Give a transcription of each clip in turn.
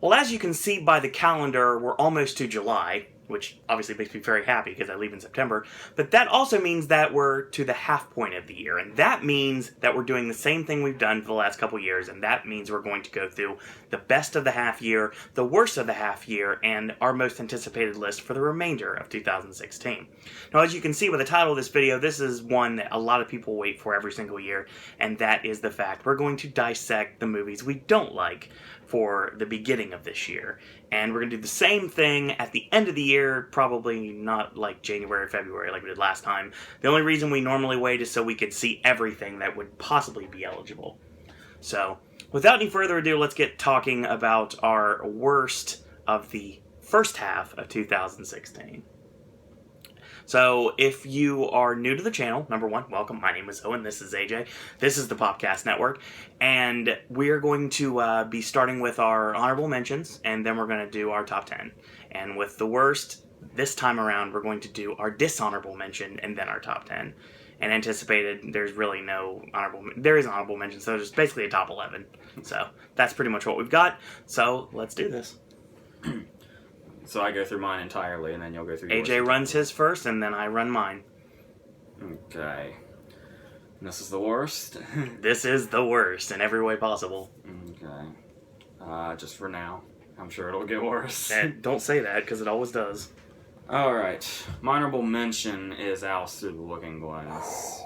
Well, as you can see by the calendar, we're almost to July, which obviously makes me very happy because I leave in September. But that also means that we're to the half point of the year. And that means that we're doing the same thing we've done for the last couple years. And that means we're going to go through the best of the half year, the worst of the half year, and our most anticipated list for the remainder of 2016. Now, as you can see by the title of this video, this is one that a lot of people wait for every single year. And that is the fact we're going to dissect the movies we don't like for the beginning of this year. And we're going to do the same thing at the end of the year, probably not like January or February like we did last time. The only reason we normally wait is so we could see everything that would possibly be eligible. So, without any further ado, let's get talking about our worst of the first half of 2016. So, if you are new to the channel, number one, welcome. My name is Owen. This is AJ. This is the Podcast Network. And we're going to be starting with our honorable mentions, and then we're going to do our top 10. And with the worst, this time around, we're going to do our dishonorable mention, and then our top 10. And anticipated, there's really no honorable... There is an honorable mention, so there's basically a top 11. So, that's pretty much what we've got. So, let's do this. So I go through mine entirely, and then you'll go through yours. AJ runs his first, and then I run mine. Okay. And this is the worst? This is the worst in every way possible. Okay. Just for now. I'm sure it'll get worse. Don't say that, because it always does. Alright. My honorable mention is Alice Through the Looking Glass.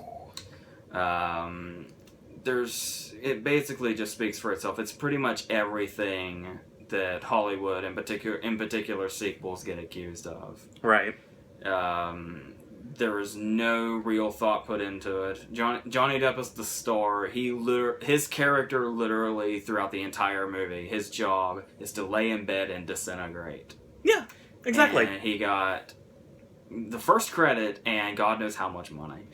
It basically just speaks for itself. It's pretty much everything that Hollywood, in particular sequels, get accused of. Right. There is no real thought put into it. Johnny Depp is the star. His character literally throughout the entire movie, his job is to lay in bed and disintegrate. Yeah, exactly. And he got the first credit and God knows how much money.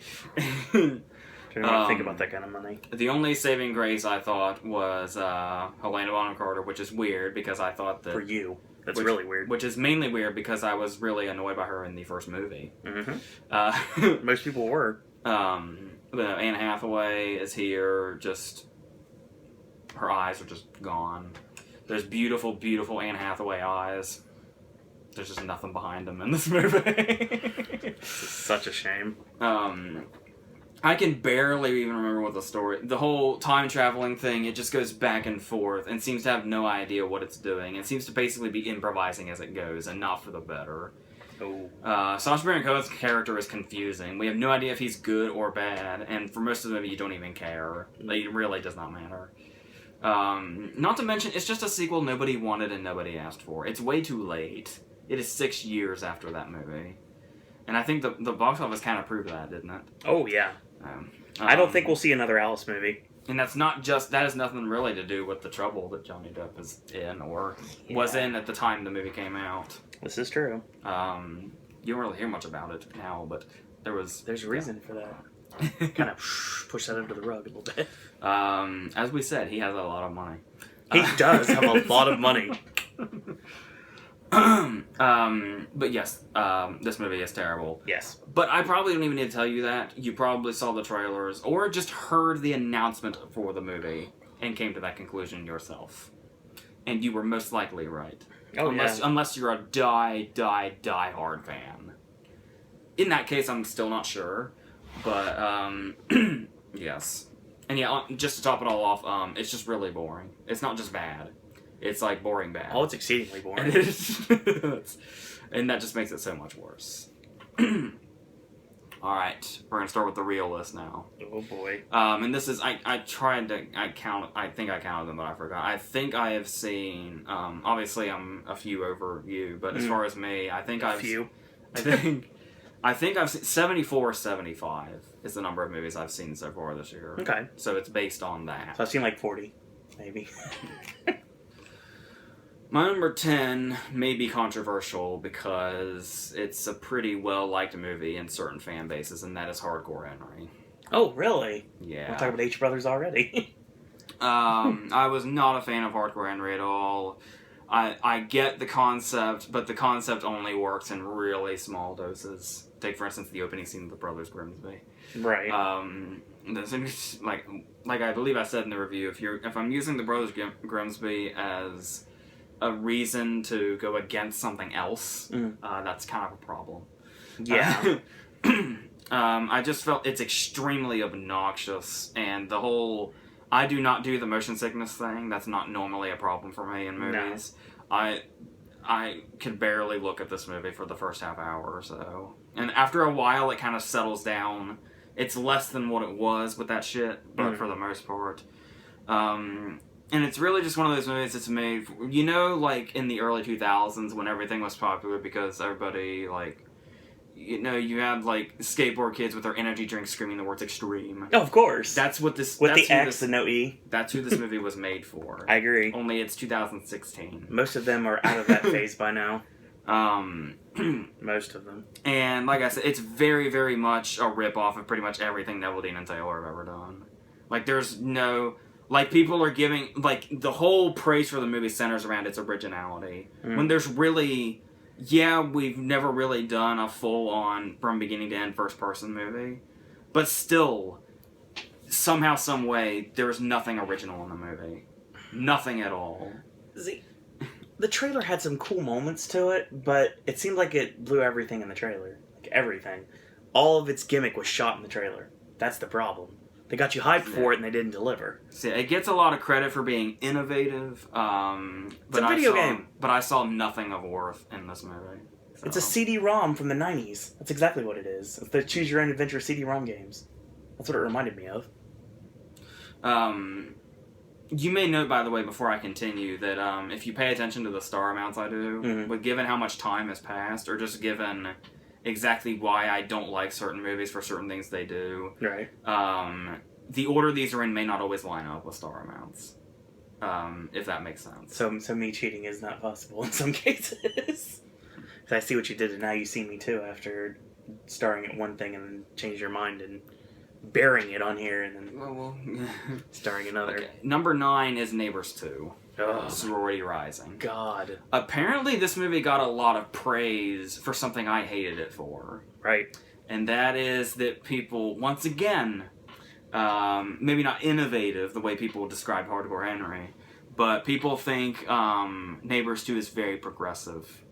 I don't even think about that kind of money. The only saving grace I thought was Helena Bonham Carter, which is weird because I thought that... For you. That's really weird. Which is mainly weird because I was really annoyed by her in the first movie. Mm-hmm. Most people were. Anne Hathaway is here, just... Her eyes are just gone. There's beautiful, beautiful Anne Hathaway eyes. There's just nothing behind them in this movie. It's such a shame. I can barely even remember what the story... The whole time-traveling thing, it just goes back and forth and seems to have no idea what it's doing. It seems to basically be improvising as it goes and not for the better. Oh. Sacha Baron Cohen's character is confusing. We have no idea if he's good or bad, and for most of the movie you don't even care. It really does not matter. Not to mention, it's just a sequel nobody wanted and nobody asked for. It's way too late. It is 6 years after that movie. And I think the box office kind of proved that, didn't it? Oh, yeah. I don't think we'll see another Alice movie. And that has nothing really to do with the trouble that Johnny Depp is in or was in at the time the movie came out. This is true. You don't really hear much about it now, but there's a reason for that. Kind of push that under the rug a little bit. As we said, he has a lot of money. He does have a lot of money. But yes, this movie is terrible. Yes. But I probably don't even need to tell you that. You probably saw the trailers or just heard the announcement for the movie and came to that conclusion yourself. And you were most likely right. Oh, unless you're a die-hard fan. In that case, I'm still not sure. But, yes. And yeah, just to top it all off, it's just really boring. It's not just bad. It's like boring bad. Oh, it's exceedingly boring. And that just makes it so much worse. Alright, we're going to start with the real list now. Oh boy. And this is, I think I counted them, but I forgot. I think I have seen, obviously I'm a few over you, but as far as me, I think I've seen 74 or 75 is the number of movies I've seen so far this year. Okay. So it's based on that. So I've seen like 40, maybe. My number 10 may be controversial because it's a pretty well-liked movie in certain fan bases, and that is Hardcore Henry. Oh, really? Yeah. We're talking about H Brothers already. I was not a fan of Hardcore Henry at all. I get the concept, but the concept only works in really small doses. Take, for instance, the opening scene of The Brothers Grimsby. Right. Like I believe I said in the review, if I'm using The Brothers Grimsby as a reason to go against something else, that's kind of a problem. Yeah. I just felt it's extremely obnoxious, and the whole I do not do the motion sickness thing. That's not normally a problem for me in movies. No. I could barely look at this movie for the first half hour or so. And after a while, it kind of settles down. It's less than what it was with that shit, but for the most part. And it's really just one of those movies that's made... You know, like, in the early 2000s when everything was popular because everybody, like... You know, you had, like, skateboard kids with their energy drinks screaming the words extreme. Oh, of course. That's what this... With the X and no E. That's who this movie was made for. I agree. Only it's 2016. Most of them are out of that phase by now. Most of them. And, like I said, it's very, very much a rip-off of pretty much everything Neveldine and Taylor have ever done. Like, there's no... Like, people are giving... Like, the whole praise for the movie centers around its originality. When there's really... Yeah, we've never really done a full-on, from beginning to end, first-person movie. But still, somehow, some way, there was nothing original in the movie. Nothing at all. See, the trailer had some cool moments to it, but it seemed like it blew everything in the trailer. Like, everything. All of its gimmick was shot in the trailer. That's the problem. They got you hyped for it, and they didn't deliver. See, it gets a lot of credit for being innovative. It's a video game. But I saw nothing of worth in this movie. So. It's a CD-ROM from the 90s. That's exactly what it is. It's the choose-your-own-adventure CD-ROM games. That's what it reminded me of. You may note, by the way, before I continue, that if you pay attention to the star amounts I do, but given how much time has passed, or just given... exactly why I don't like certain movies for certain things they do. Right. The order these are in may not always line up with star amounts. If that makes sense. So me cheating is not possible in some cases. Because I see what you did, and now you see me too after starring at one thing and then change your mind and burying it on here and then starring another. Okay. Number 9 is Neighbors 2. Oh, Sorority Rising. God. Apparently this movie got a lot of praise for something I hated it for. Right. And that is that people, once again, maybe not innovative the way people describe Hardcore Henry, but people think Neighbors 2 is very progressive.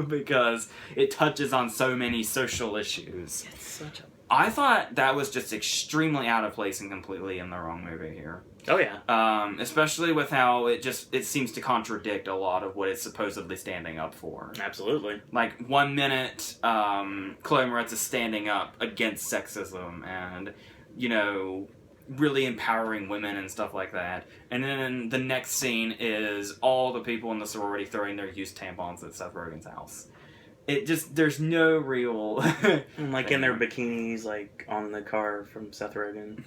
Because it touches on so many social issues. It's such a... I thought that was just extremely out of place and completely in the wrong movie here. Oh, yeah. Especially with how it seems to contradict a lot of what it's supposedly standing up for. Absolutely. Like, 1 minute, Chloe Moretz is standing up against sexism and, you know, really empowering women and stuff like that. And then the next scene is all the people in the sorority throwing their used tampons at Seth Rogen's house. It just, there's no real... like in their bikinis, like on the car from Seth Rogen.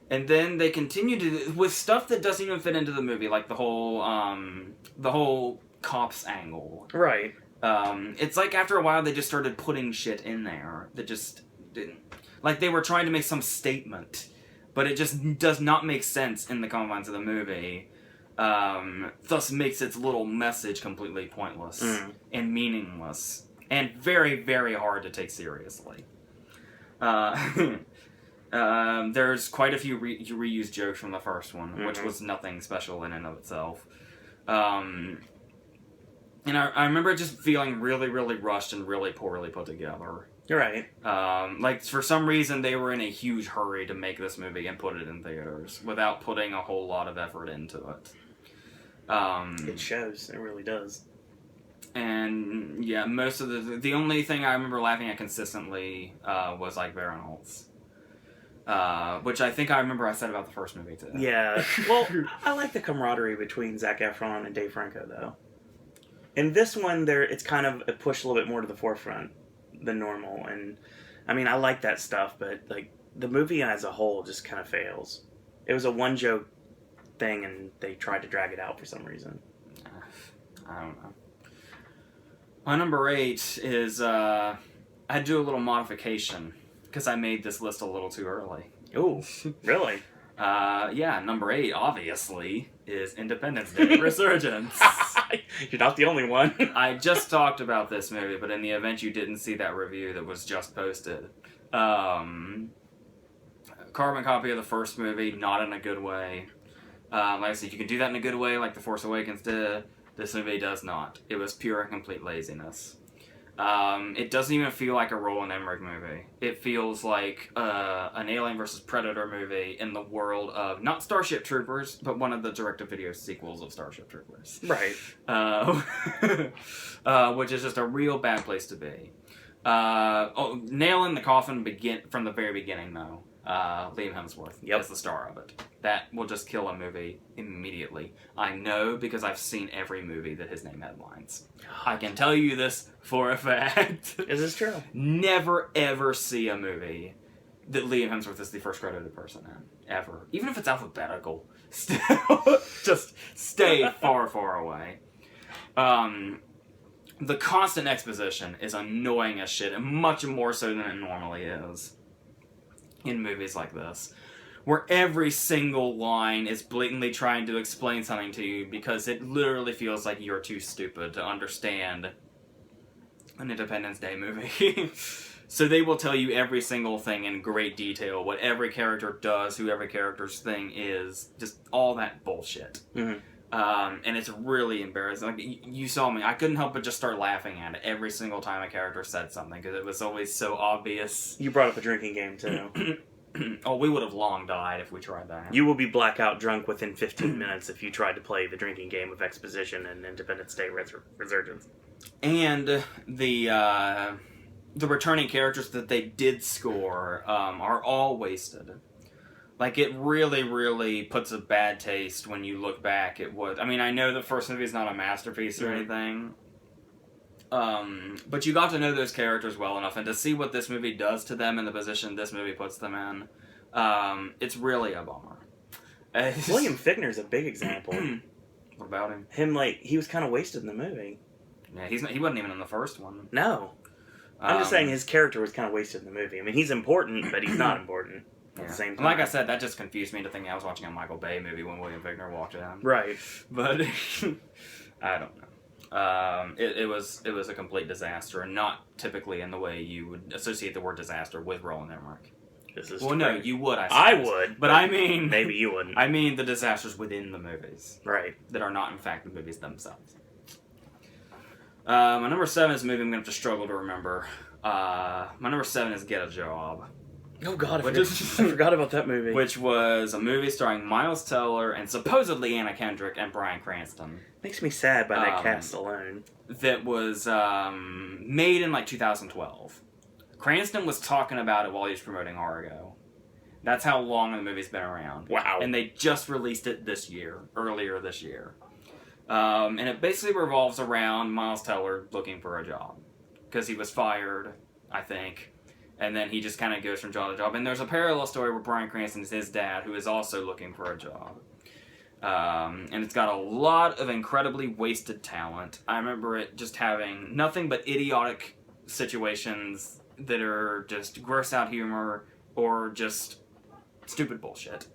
And then they continue to, with stuff that doesn't even fit into the movie, like the whole cops angle. Right. It's like after a while they just started putting shit in there that just didn't... Like they were trying to make some statement, but it just does not make sense in the confines of the movie. Thus makes its little message completely pointless and meaningless and very, very hard to take seriously. There's quite a few reused jokes from the first one, which was nothing special in and of itself. And I remember just feeling really, really rushed and really poorly put together. You're right. Like, for some reason, they were in a huge hurry to make this movie and put it in theaters without putting a whole lot of effort into it. It shows. It really does. And, yeah, most of the only thing I remember laughing at consistently was, like, Baron Holtz. Which I think I remember I said about the first movie, too. Yeah. Well, I like the camaraderie between Zac Efron and Dave Franco, though. In this one, it's kind of pushed a little bit more to the forefront than normal, and I mean, I like that stuff, but like the movie as a whole just kind of fails. It was a one joke thing, and they tried to drag it out for some reason. I don't know. My number 8 is I had to do a little modification because I made this list a little too early. Ooh, really? Yeah, number 8 obviously is Independence Day Resurgence. You're not the only one. I just talked about this movie, but in the event you didn't see that review that was just posted, carbon copy of the first movie, not in a good way. Like I said, you can do that in a good way, like The Force Awakens did. This movie does not. It was pure and complete laziness. It doesn't even feel like a Roland Emmerich movie. It feels like an Alien vs. Predator movie in the world of not Starship Troopers, but one of the direct-to-video sequels of Starship Troopers. Right. Which is just a real bad place to be. Nail in the coffin from the very beginning, though. Liam Hemsworth is the star of it. That will just kill a movie immediately. I know because I've seen every movie that his name headlines. I can tell you this for a fact. Is this true? Never ever see a movie that Liam Hemsworth is the first credited person in. Ever. Even if it's alphabetical. Still, just stay far, far away. The constant exposition is annoying as shit, and much more so than it normally is in movies like this, where every single line is blatantly trying to explain something to you because it literally feels like you're too stupid to understand an Independence Day movie. So they will tell you every single thing in great detail, what every character does, who every character's thing is, just all that bullshit. Mm-hmm. And it's really embarrassing. Like, you saw me, I couldn't help but just start laughing at it every single time a character said something, because it was always so obvious. You brought up a drinking game, too. Oh, we would have long died if we tried that. You will be blackout drunk within 15 minutes if you tried to play the drinking game of exposition and Independence Day Resurgence. And the returning characters that they did score are all wasted. Like, it really, really puts a bad taste when you look back at what... I mean, I know the first movie is not a masterpiece or anything, but you got to know those characters well enough, and to see what this movie does to them in the position this movie puts them in, it's really a bummer. William Fichtner's a big example. What about him? He was kind of wasted in the movie. Yeah, he wasn't even in the first one. No. I'm just saying his character was kind of wasted in the movie. I mean, he's important, but he's not important. At the same time. Like I said, that just confused me into thinking I was watching a Michael Bay movie when William Fichtner walked in. Right. But I don't know. It was a complete disaster, and not typically in the way you would associate the word disaster with Roland Emmerich. No, you would. I would, but I mean, maybe you wouldn't. I mean the disasters within the movies, right? That are not in fact the movies themselves. My number 7 is a movie I'm going to have to struggle to remember. My number 7 is Get a Job. Oh God, I forgot about that movie. Which was a movie starring Miles Teller and supposedly Anna Kendrick and Bryan Cranston. Makes me sad by that cast alone. That was made in like 2012. Cranston was talking about it while he was promoting Argo. That's how long the movie's been around. Wow. And they just released it earlier this year. And it basically revolves around Miles Teller looking for a job. Because he was fired, I think. And then he just kind of goes from job to job. And there's a parallel story where Bryan Cranston is his dad, who is also looking for a job. And it's got a lot of incredibly wasted talent. I remember it just having nothing but idiotic situations that are just gross out humor or just stupid bullshit.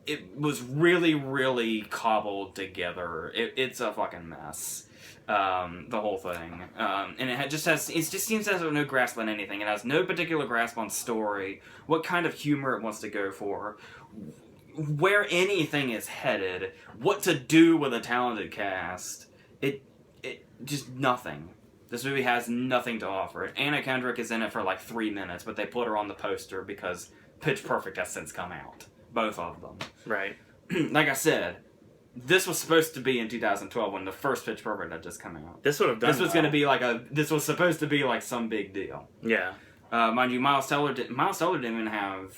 It was really, really cobbled together. It's a fucking mess. The whole thing. And it just seems to have no grasp on anything. It has no particular grasp on story, what kind of humor it wants to go for, where anything is headed, what to do with a talented cast. It just nothing. This movie has nothing to offer. Anna Kendrick is in it for like 3 minutes, but they put her on the poster because Pitch Perfect has since come out. Both of them. Right. Like I said, this was supposed to be in 2012 when the first Pitch Perfect had just come out. This would have done. This was going to be this was supposed to be like some big deal. Yeah. Mind you, Miles Teller didn't even have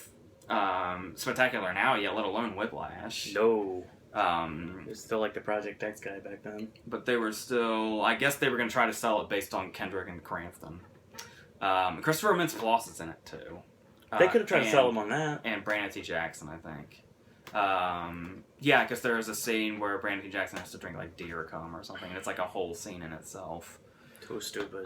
Spectacular Now yet, let alone Whiplash. No. It was still like the Project X guy back then. But they were still, I guess they were going to try to sell it based on Kendrick and Cranston. Christopher Mintz-Plasse is in it too. They could have tried to sell him on that. And Brandon T. Jackson, I think. Yeah, because there is a scene where Brandon T. Jackson has to drink like deer cum or something, and it's like a whole scene in itself. Too stupid.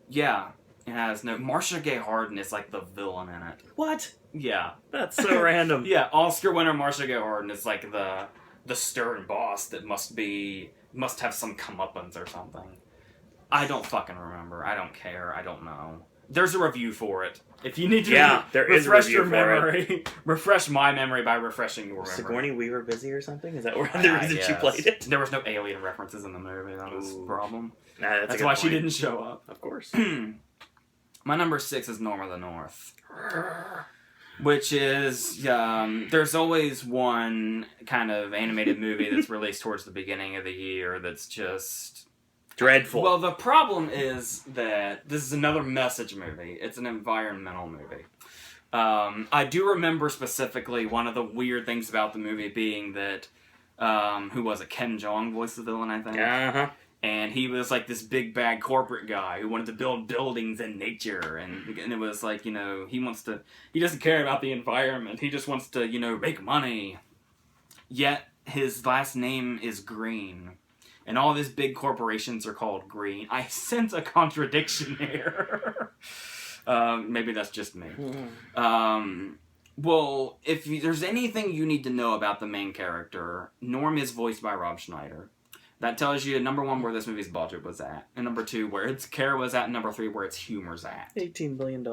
Yeah, it has no. Marcia Gay Harden is like the villain in it. What? Yeah, that's so random. Yeah, Oscar winner Marcia Gay Harden is like the stern boss that must have some comeuppance or something. I don't fucking remember. I don't care. I don't know. There's a review for it. If you need to there is a refresh review your for memory, refresh my memory by refreshing your memory. Sigourney Weaver busy or something? Is that the reason she played it? There was no alien references in the movie. That was the problem. Nah, that's why she didn't show up. Of course. My number 6 is Norm of the North. Which is, there's always one kind of animated movie that's released towards the beginning of the year that's just... dreadful. Well, the problem is that this is another message movie. It's an environmental movie. I do remember specifically one of the weird things about the movie being that, who was it? Ken Jeong voiced the villain, I think. Uh-huh. And he was like this big bad corporate guy who wanted to build buildings in nature. And it was like, he doesn't care about the environment. He just wants to, make money. Yet his last name is Green. And all these big corporations are called Green. I sense a contradiction here. Maybe that's just me. Well, if there's anything you need to know about the main character, Norm is voiced by Rob Schneider. That tells you, number 1, where this movie's budget was at. And number 2, where its care was at. And number 3, where its humor's at. $18 billion.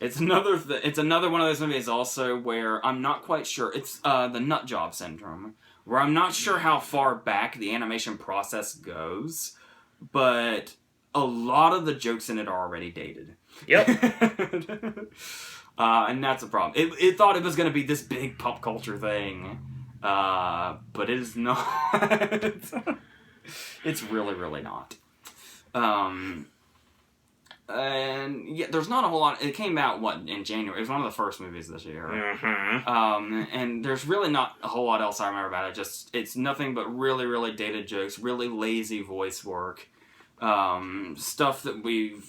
It's another one of those movies also where I'm not quite sure. It's the nut job syndrome. Where I'm not sure how far back the animation process goes. But a lot of the jokes in it are already dated. Yep. And that's a problem. It thought it was going to be this big pop culture thing. But it is not. It's really, really not. And yeah, there's not a whole lot. It came out, in January? It was one of the first movies this year. Mm-hmm. And there's really not a whole lot else I remember about it. It's nothing but really, really dated jokes, really lazy voice work. Stuff that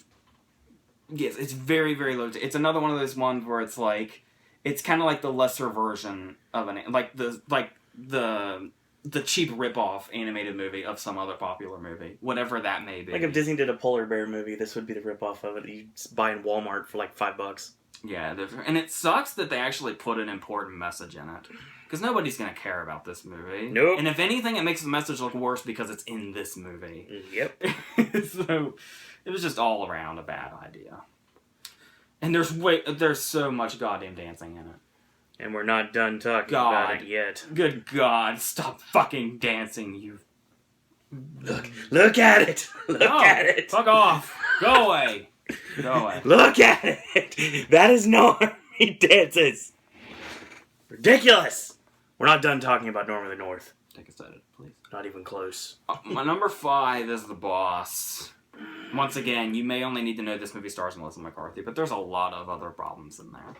yes, it's very, very low. It's another one of those ones where it's like, it's kind of like the lesser version of the cheap rip-off animated movie of some other popular movie, whatever that may be. Like if Disney did a Polar Bear movie, this would be the rip-off of it that you buy in Walmart for like $5. Yeah, and it sucks that they actually put an important message in it. Because nobody's going to care about this movie. Nope. And if anything, it makes the message look worse because it's in this movie. Yep. So, it was just all around a bad idea. And there's so much goddamn dancing in it. And we're not done talking about it yet. Good God, stop fucking dancing, you... Look at it! Look at it! Fuck off! Go away! Go away. Look at it! That is Norm! He dances! Ridiculous! We're not done talking about Norm of the North. Take a second, please. Not even close. My number 5 is The Boss. Once again, you may only need to know this movie stars Melissa McCarthy, but there's a lot of other problems in there.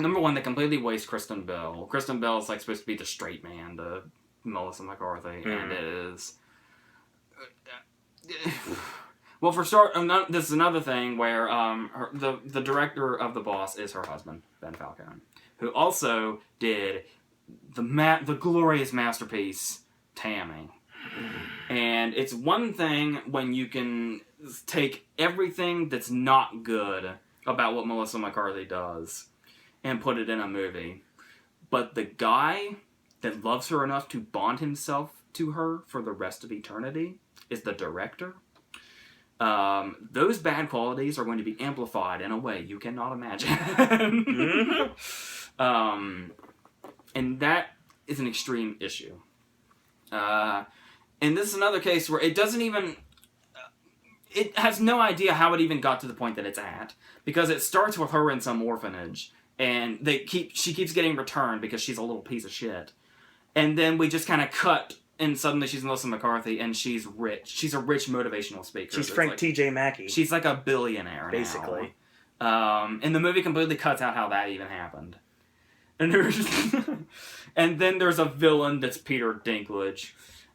Number 1, they completely waste Kristen Bell. Kristen Bell is like supposed to be the straight man to Melissa McCarthy, and it is... Well, for start, this is another thing where the director of The Boss is her husband, Ben Falcone, who also did the glorious masterpiece, Tammy. And it's one thing when you can take everything that's not good about what Melissa McCarthy does and put it in a movie. But the guy that loves her enough to bond himself to her for the rest of eternity is the director. Those bad qualities are going to be amplified in a way you cannot imagine. And that is an extreme issue. And this is another case where it doesn't even... It has no idea how it even got to the point that it's at. Because it starts with her in some orphanage. And she keeps getting returned because she's a little piece of shit. And then we just kind of cut, and suddenly she's Melissa McCarthy, and she's rich. She's a rich motivational speaker. She's Frank T.J. Mackey. She's like a billionaire basically. Now. And the movie completely cuts out how that even happened. And and then there's a villain that's Peter Dinklage.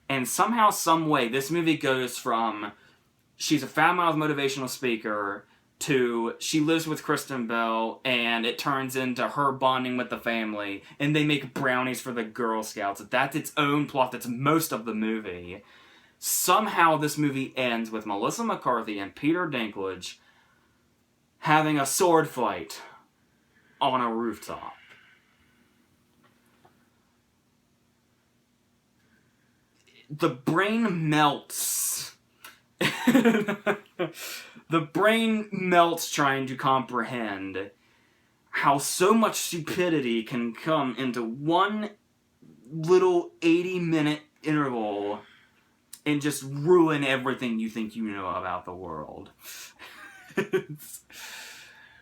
And somehow, some way, this movie goes from she's a fat-mouthed motivational speaker to she lives with Kristen Bell, and it turns into her bonding with the family, and they make brownies for the Girl Scouts. That's its own plot. That's most of the movie. Somehow, this movie ends with Melissa McCarthy and Peter Dinklage having a sword fight on a rooftop. The brain melts. The brain melts trying to comprehend how so much stupidity can come into one little 80-minute interval and just ruin everything you think you know about the world.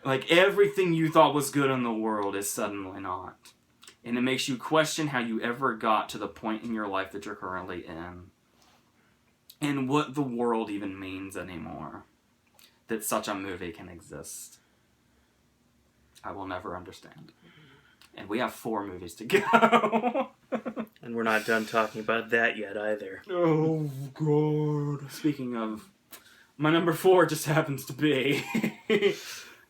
Like, everything you thought was good in the world is suddenly not. And it makes you question how you ever got to the point in your life that you're currently in. And what the world even means anymore. That such a movie can exist. I will never understand. And we have 4 movies to go. And we're not done talking about that yet either. Oh, God. Speaking of, my number 4 just happens to be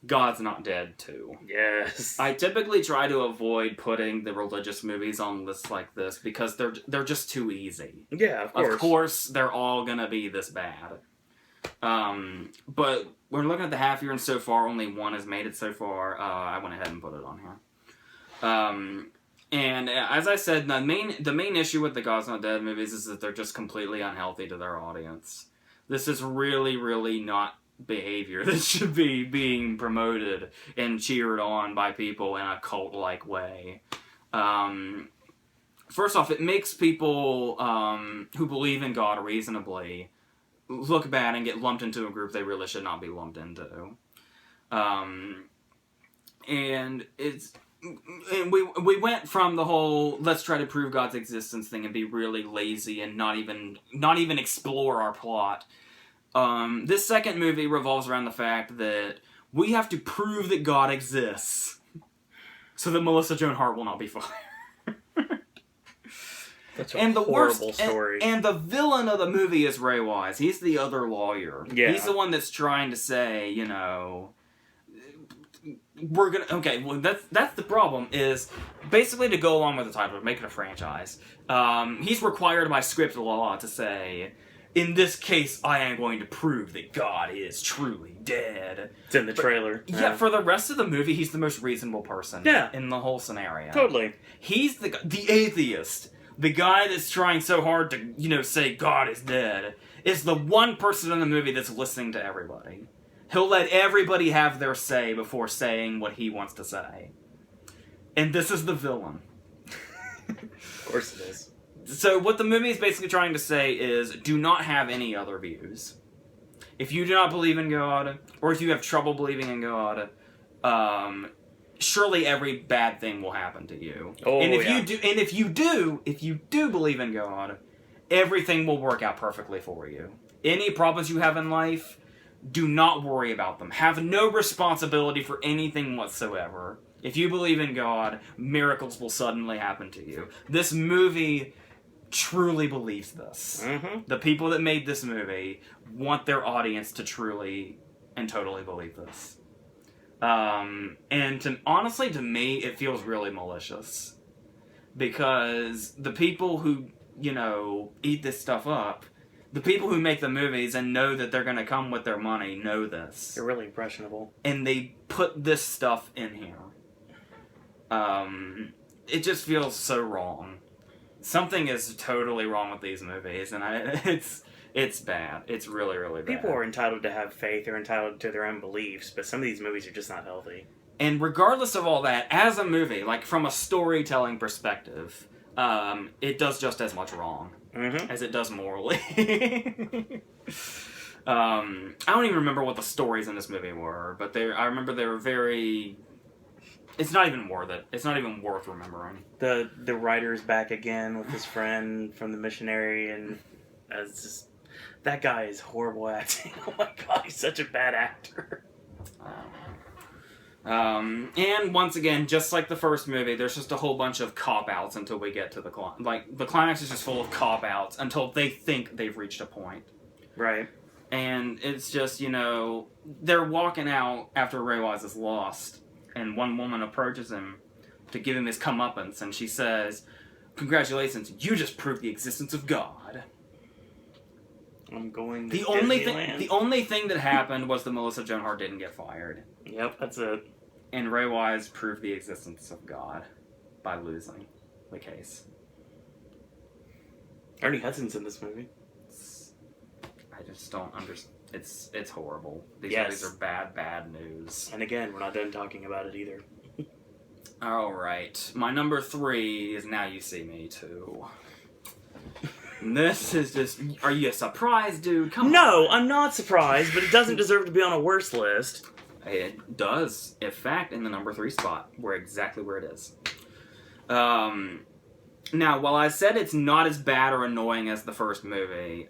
God's Not Dead 2. Yes. I typically try to avoid putting the religious movies on lists like this because they're just too easy. Yeah, of course. Of course, they're all gonna be this bad. But we're looking at the half year, and so far only 1 has made it so far. I went ahead and put it on here. And as I said, the main issue with the God's Not Dead movies is that they're just completely unhealthy to their audience. This is really, really not behavior that should be being promoted and cheered on by people in a cult-like way. First off, it makes people who believe in God reasonably look bad and get lumped into a group they really should not be lumped into. And we went from the whole let's try to prove God's existence thing and be really lazy and not even explore our plot. This second movie revolves around the fact that we have to prove that God exists so that Melissa Joan Hart will not be fired. That's a horrible story. And the villain of the movie is Ray Wise. He's the other lawyer. Yeah. He's the one that's trying to say, you know, we're gonna... Okay, well, that's the problem, is basically to go along with the title, make it a franchise. He's required by script law to say, in this case, I am going to prove that God is truly dead. It's in the trailer. Yeah, for the rest of the movie, he's the most reasonable person in the whole scenario. Totally. He's the atheist. The guy that's trying so hard to, you know, say God is dead is the one person in the movie that's listening to everybody. He'll let everybody have their say before saying what he wants to say. And this is the villain. Of course it is. So what the movie is basically trying to say is, do not have any other views. If you do not believe in God, or if you have trouble believing in God, surely every bad thing will happen to you. Oh, and if you do believe in God, everything will work out perfectly for you. Any problems you have in life, do not worry about them. Have no responsibility for anything whatsoever. If you believe in God, miracles will suddenly happen to you. This movie truly believes this. Mm-hmm. The people that made this movie want their audience to truly and totally believe this. And honestly, to me, it feels really malicious. Because the people who, you know, eat this stuff up, the people who make the movies and know that they're going to come with their money know this. They're really impressionable. And they put this stuff in here. It just feels so wrong. Something is totally wrong with these movies, and it's bad. It's really, really bad. People are entitled to have faith, they're entitled to their own beliefs, but some of these movies are just not healthy. And regardless of all that, as a movie, like from a storytelling perspective, it does just as much wrong as it does morally. I don't even remember what the stories in this movie were, but I remember they were very... It's not even worth it. It's not even worth remembering. The writer's back again with his friend from the missionary, and it's just... That guy is horrible acting. Oh my god, he's such a bad actor. And once again, just like the first movie, there's just a whole bunch of cop-outs until we get to the climax. Like, the climax is just full of cop-outs until they think they've reached a point. Right. And it's just, you know, they're walking out after Ray Wise is lost, and one woman approaches him to give him his comeuppance, and she says, "Congratulations, you just proved the existence of God." I'm going to the only thing that happened was that Melissa Joan Hart didn't get fired. Yep, that's it. And Ray Wise proved the existence of God by losing the case. Ernie Hudson's in this movie. I just don't understand. It's horrible. These Yes. movies are bad news. And again, we're not done talking about it either. All right, my number 3 is Now You See Me Too. This is just... Are you surprised, dude? Come on. No, I'm not surprised, but it doesn't deserve to be on a worse list. It does. In fact, in the number 3 spot. Exactly where it is. Now, while I said it's not as bad or annoying as the first movie,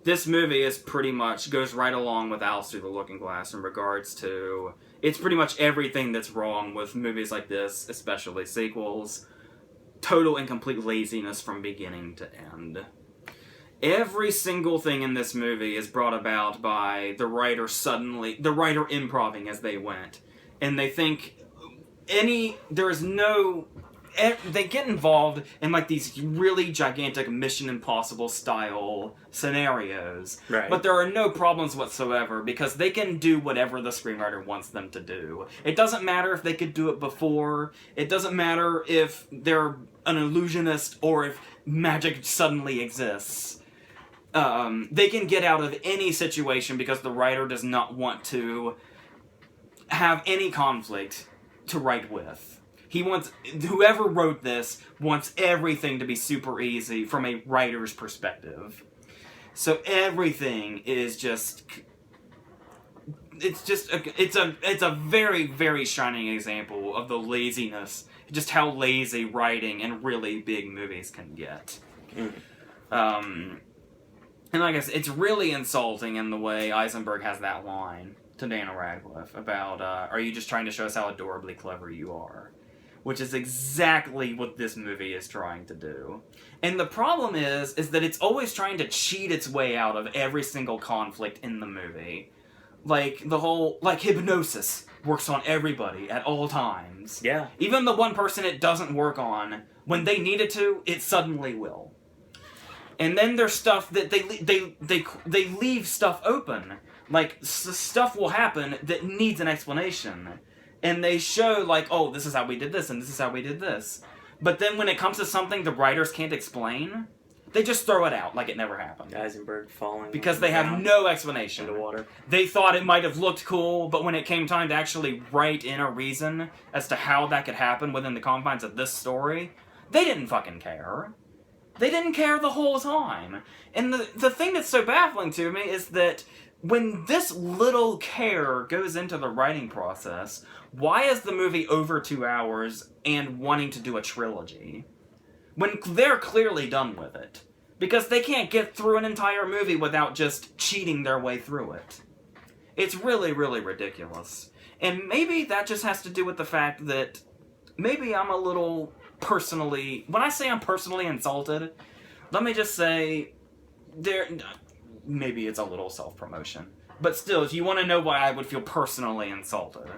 this movie is pretty much... goes right along with Alice Through the Looking Glass in regards to... It's pretty much everything that's wrong with movies like this, especially sequels. Total and complete laziness from beginning to end. Every single thing in this movie is brought about by the writer improvising as they went. And they think they get involved in like these really gigantic Mission Impossible style scenarios. Right. But there are no problems whatsoever because they can do whatever the screenwriter wants them to do. It doesn't matter if they could do it before. It doesn't matter if they're an illusionist or if magic suddenly exists. They can get out of any situation because the writer does not want to have any conflict to write with. Whoever wrote this wants everything to be super easy from a writer's perspective. So everything is just... It's a very, very shining example of the laziness, just how lazy writing and really big movies can get. And like I said, it's really insulting in the way Eisenberg has that line to Daniel Radcliffe about, are you just trying to show us how adorably clever you are? Which is exactly what this movie is trying to do. And the problem is that it's always trying to cheat its way out of every single conflict in the movie. Like, hypnosis works on everybody at all times. Yeah. Even the one person it doesn't work on, when they need it to, it suddenly will. And then there's stuff that they leave stuff open. Like, stuff will happen that needs an explanation. And they show, like, oh, this is how we did this, and this is how we did this. But then when it comes to something the writers can't explain, they just throw it out like it never happened. Eisenberg falling because they have no explanation. Into water. They thought it might have looked cool, but when it came time to actually write in a reason as to how that could happen within the confines of this story, they didn't fucking care. They didn't care the whole time. And the thing that's so baffling to me is that when this little care goes into the writing process, why is the movie over 2 hours and wanting to do a trilogy? When they're clearly done with it. Because they can't get through an entire movie without just cheating their way through it. It's really, really ridiculous. And maybe that just has to do with the fact that maybe I'm a little personally... When I say I'm personally insulted, let me just say... Maybe it's a little self-promotion. But still, if you want to know why I would feel personally insulted,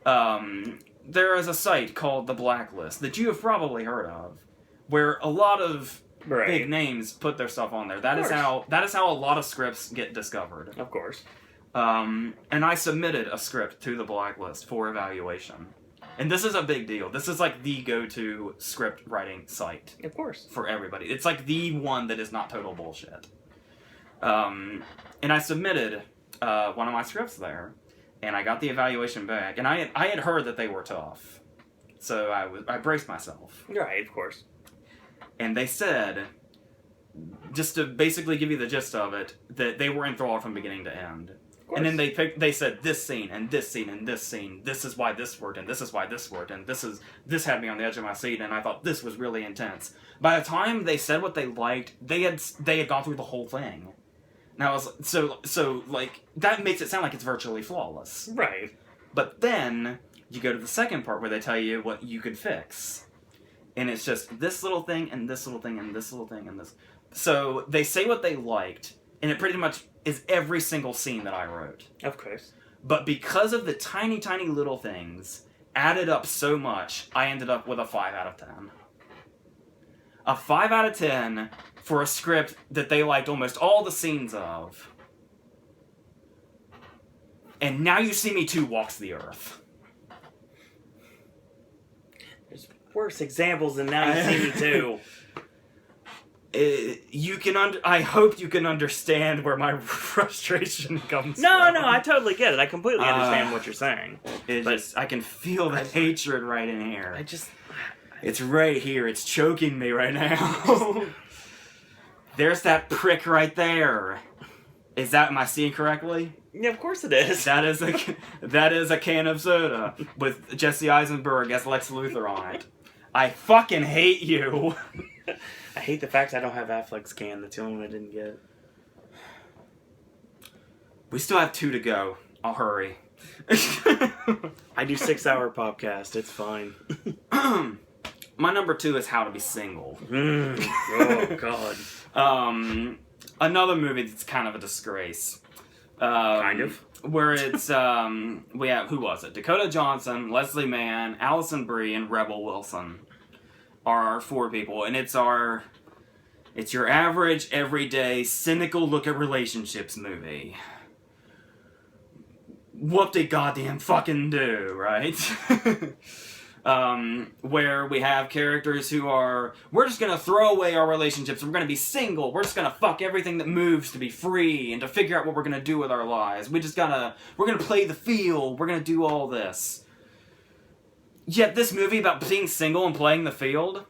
there is a site called The Blacklist that you have probably heard of, where a lot of big names put their stuff on there. That is how a lot of scripts get discovered. Of course. And I submitted a script to The Blacklist for evaluation. And this is a big deal. This is like the go-to script writing site. Of course. For everybody. It's like the one that is not total bullshit. And I submitted one of my scripts there, and I got the evaluation back, and I had heard that they were tough, so I braced myself. Right, of course. And they said, just to basically give you the gist of it, that they were enthralled from beginning to end. And then they said this scene and this scene and this scene. This is why this worked and this is why this worked and this had me on the edge of my seat and I thought this was really intense. By the time they said what they liked, they had gone through the whole thing. And I was so like that makes it sound like it's virtually flawless. Right. But then you go to the second part where they tell you what you could fix. And it's just this little thing and this little thing and this little thing and this. So they say what they liked, and it pretty much is every single scene that I wrote. Of course. But because of the tiny, tiny little things added up so much, I ended up with a 5 out of 10. A 5 out of 10 for a script that they liked almost all the scenes of. And Now You See Me Too walks the earth. There's worse examples than Now You See Me Too. I hope you can understand where my frustration comes from. No, I totally get it. I completely understand what you're saying. I can feel the hatred right in here. It's right here. It's choking me right now. There's that prick right there. Am I seeing correctly? Yeah, of course it is. That is a can of soda with Jesse Eisenberg as Lex Luthor on it. I fucking hate you. I hate the fact I don't have Affleck's can. That's the only one I didn't get. We still have 2 to go. I'll hurry. I do 6-hour podcast. It's fine. My number 2 is How to Be Single. Oh, God. Another movie that's kind of a disgrace. Kind of. Where it's, we have, who was it? Dakota Johnson, Leslie Mann, Allison Brie, and Rebel Wilson are our 4 people. And it's your average, everyday, cynical look at relationships movie. Whoop-de-goddamn fucking do, right? Where we have characters who are, we're just gonna throw away our relationships, we're gonna be single, we're just gonna fuck everything that moves to be free and to figure out what we're gonna do with our lives. We're gonna play the field, we're gonna do all this. Yet this movie about being single and playing the field,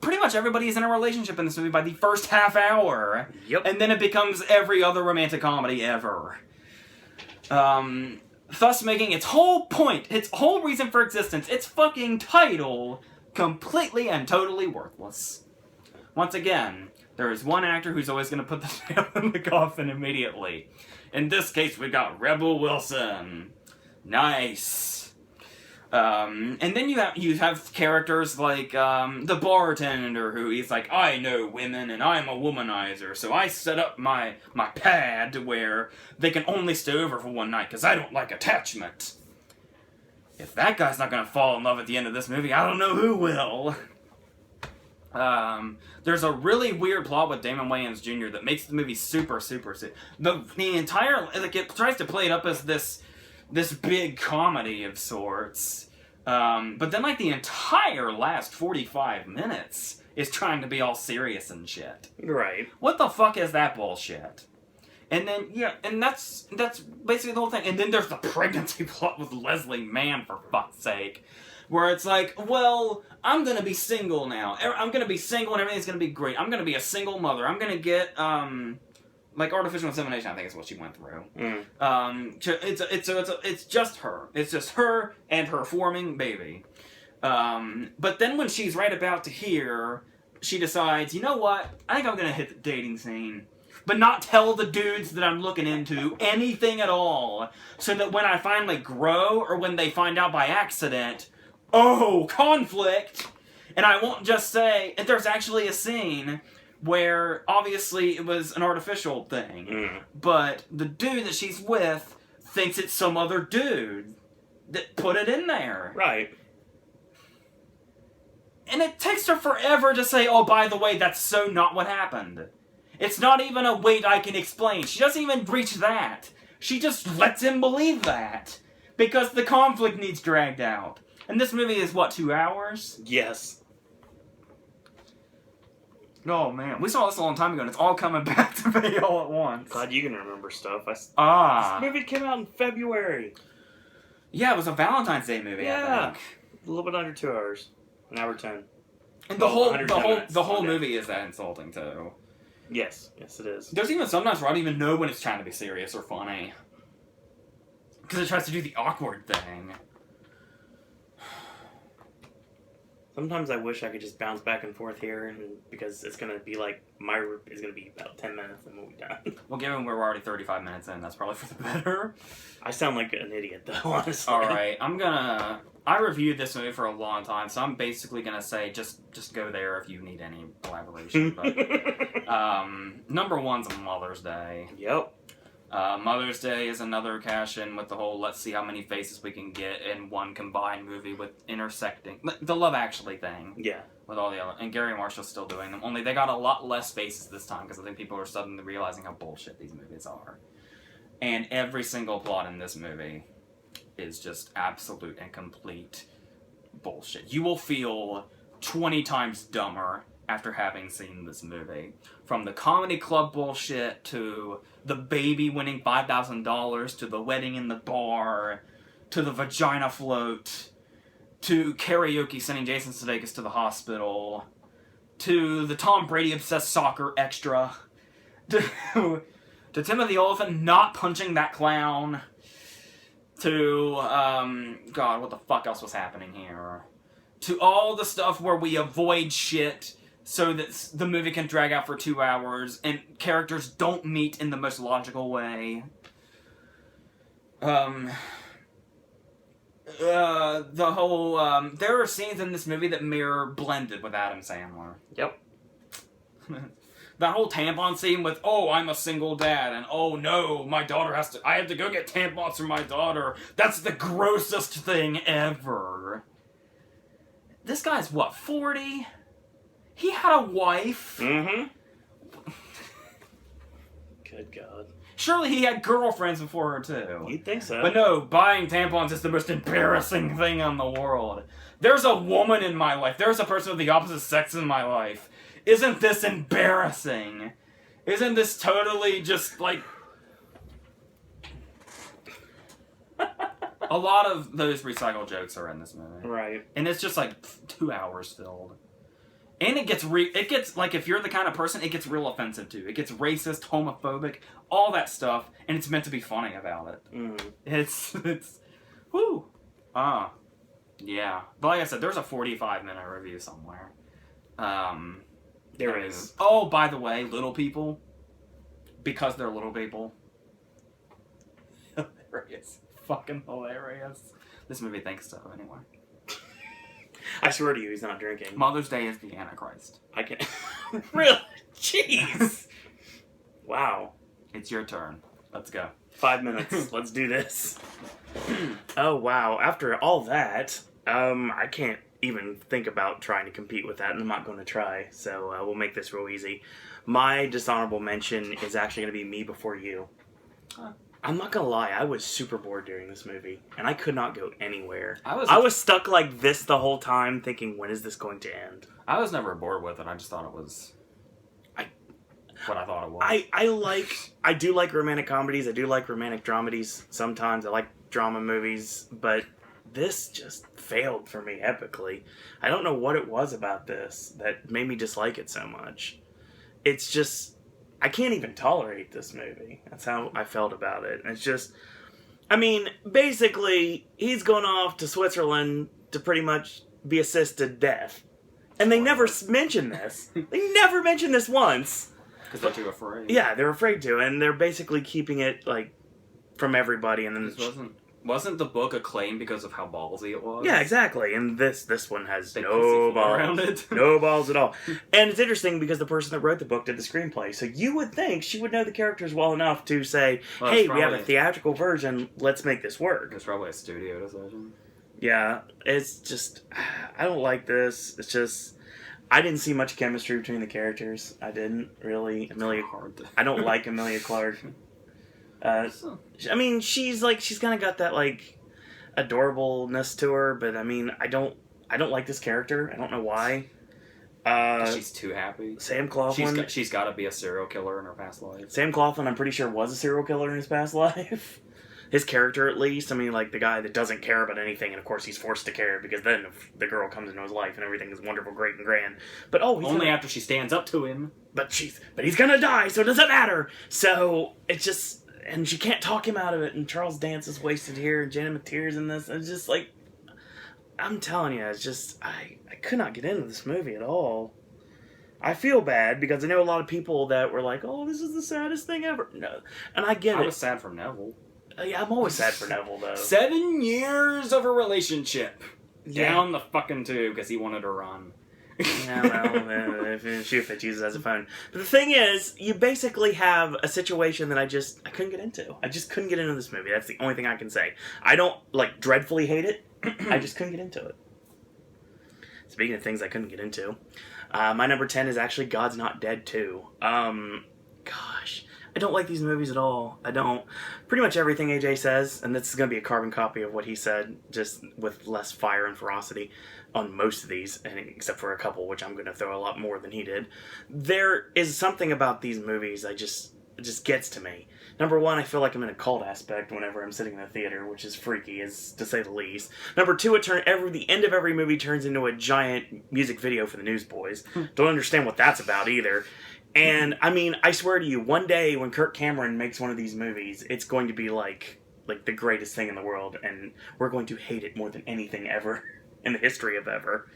pretty much everybody is in a relationship in this movie by the first half hour. Yep. And then it becomes every other romantic comedy ever. Thus making its whole point, its whole reason for existence, its fucking title, completely and totally worthless. Once again, there is one actor who's always going to put the nail in the coffin immediately. In this case, we got Rebel Wilson. Nice. And then you have characters like the bartender, who he's like, I know women and I'm a womanizer, so I set up my pad to where they can only stay over for one night because I don't like attachment. If that guy's not gonna fall in love at the end of this movie, I don't know who will. There's a really weird plot with Damon Wayans Jr. that makes the movie super. The entire, like, it tries to play it up as this big comedy of sorts. But then, like, the entire last 45 minutes is trying to be all serious and shit. Right. What the fuck is that bullshit? And then, yeah, and that's basically the whole thing. And then there's the pregnancy plot with Leslie Mann, for fuck's sake. Where it's like, well, I'm gonna be single now. I'm gonna be single and everything's gonna be great. I'm gonna be a single mother. I'm gonna get, like, artificial insemination, I think is what she went through. It's just her. It's just her and her forming baby. But then when she's right about to hear, she decides, you know what? I think I'm gonna hit the dating scene. But not tell the dudes that I'm looking into anything at all. So that when I finally grow, or when they find out by accident, oh, conflict! And I won't just say, there's actually a scene where obviously it was an artificial thing, but the dude that she's with thinks it's some other dude that put it in there. Right. And it takes her forever to say, oh, by the way, that's so not what happened. It's not even a wait, I can explain. She doesn't even reach that. She just lets him believe that. Because the conflict needs dragged out. And this movie is, what, 2 hours? Yes. Oh, man. We saw this a long time ago, and it's all coming back to me all at once. Glad you can remember stuff. This movie came out in February. Yeah, it was a Valentine's Day movie, I think. A little bit under 2 hours. An hour 10. And the whole movie is that insulting, too. Yes. Yes, it is. There's even sometimes where I don't even know when it's trying to be serious or funny. Because it tries to do the awkward thing. Sometimes I wish I could just bounce back and forth here, and because it's going to be like, is going to be about 10 minutes and we'll be done. Well, given we're already 35 minutes in, that's probably for the better. I sound like an idiot, though, honestly. Alright, I reviewed this movie for a long time, so I'm basically gonna say just go there if you need any collaboration. But number one's Mother's Day. Yep. Mother's Day is another cash-in with the whole let's see how many faces we can get in one combined movie with intersecting the Love Actually thing. Yeah. With all the other, and Gary Marshall's still doing them. Only they got a lot less faces this time because I think people are suddenly realizing how bullshit these movies are. And every single plot in this movie is just absolute and complete bullshit. You will feel 20 times dumber after having seen this movie. From the comedy club bullshit, to the baby winning $5,000, to the wedding in the bar, to the vagina float, to karaoke sending Jason Sudeikis to the hospital, to the Tom Brady obsessed soccer extra, to Timothy Olyphant not punching that clown, to, God, what the fuck else was happening here? To all the stuff where we avoid shit so that the movie can drag out for 2 hours and characters don't meet in the most logical way. The whole, there are scenes in this movie that mirror Blended with Adam Sandler. Yep. That whole tampon scene with, oh, I'm a single dad, and oh no, my daughter I have to go get tampons for my daughter. That's the grossest thing ever. This guy's what, 40? He had a wife. Mm-hmm. Good God. Surely he had girlfriends before her too. You'd think so. But no, buying tampons is the most embarrassing thing in the world. There's a woman in my life. There's a person of the opposite sex in my life. Isn't this embarrassing? Isn't this totally just like... A lot of those recycled jokes are in this movie. Right. And it's just like 2 hours filled. And it gets like, if you're the kind of person, it gets real offensive too. It gets racist, homophobic, all that stuff, and it's meant to be funny about it. Mm. It's, whoo. Yeah. But like I said, there's a 45-minute review somewhere. There is. Oh, by the way, little people, because they're little people. Hilarious. Fucking hilarious. This movie thinks so, anyway. I swear to you, he's not drinking. Mother's Day is the Antichrist. I can't. Really? Jeez. Wow. It's your turn. Let's go. 5 minutes. Let's do this. Oh, wow. After all that, I can't even think about trying to compete with that, and I'm not going to try, so we'll make this real easy. My dishonorable mention is actually going to be Me Before You. Huh. I'm not going to lie, I was super bored during this movie, and I could not go anywhere. I was stuck like this the whole time, thinking, when is this going to end? I was never bored with it. I just thought it was what I thought it was. I do like romantic comedies. I do like romantic dramedies sometimes. I like drama movies, but this just failed for me epically. I don't know what it was about this that made me dislike it so much. It's just, I can't even tolerate this movie. That's how I felt about it. It's just, I mean, basically, he's going off to Switzerland to pretty much be assisted death. And they never mention this. They never mention this once. Because they're too afraid. Yeah, they're afraid to, and they're basically keeping it, like, from everybody, and then... Wasn't the book acclaimed because of how ballsy it was? Yeah, exactly, and this one has They no pussyfoot balls. around it. No balls at all. And it's interesting because the person that wrote the book did the screenplay, so you would think she would know the characters well enough to say, Well, hey, it's we have a probably- theatrical version, let's make this work. It's probably a studio decision. Yeah, it's just... I don't like this. It's just... I didn't see much chemistry between the characters. I didn't, really. I don't like Emilia Clarke. I mean, she's kind of got that, like, adorableness to her, but I mean, I don't like this character. I don't know why. She's too happy. Sam Claflin. She's got to be a serial killer in her past life. Sam Claflin, I'm pretty sure, was a serial killer in his past life. His character, at least. I mean, like, the guy that doesn't care about anything, and of course he's forced to care, because then the girl comes into his life and everything is wonderful, great, and grand. But, he's only after she stands up to him. But he's gonna die, so it doesn't matter! So, it's just... And she can't talk him out of it, and Charles Dance is wasted here, and Janet McTeer's in this. It's just, like... I'm telling you, it's just... I could not get into this movie at all. I feel bad, because I know a lot of people that were like, oh, this is the saddest thing ever. No. And I get it. I was sad for Neville. Yeah, I'm always sad for Neville, though. 7 years of a relationship. Yeah. Down the fucking tube because he wanted to run. Yeah, well, if it uses as a phone. But the thing is, you basically have a situation that I couldn't get into. I just couldn't get into this movie. That's the only thing I can say. I don't, like, dreadfully hate it. I just couldn't get into it. Speaking of things I couldn't get into, my number 10 is actually God's Not Dead 2. Gosh, I don't like these movies at all. I don't. Pretty much everything AJ says, and this is going to be a carbon copy of what he said, just with less fire and ferocity. on most of these, and except for a couple, which I'm going to throw a lot more than he did. There is something about these movies it just gets to me. Number one, I feel like I'm in a cult aspect whenever I'm sitting in the theater, which is freaky, is to say the least. Number two, the end of every movie turns into a giant music video for the Newsboys. Don't understand what that's about either. And, I mean, I swear to you, one day when Kirk Cameron makes one of these movies, it's going to be like the greatest thing in the world, and we're going to hate it more than anything ever in the history of ever.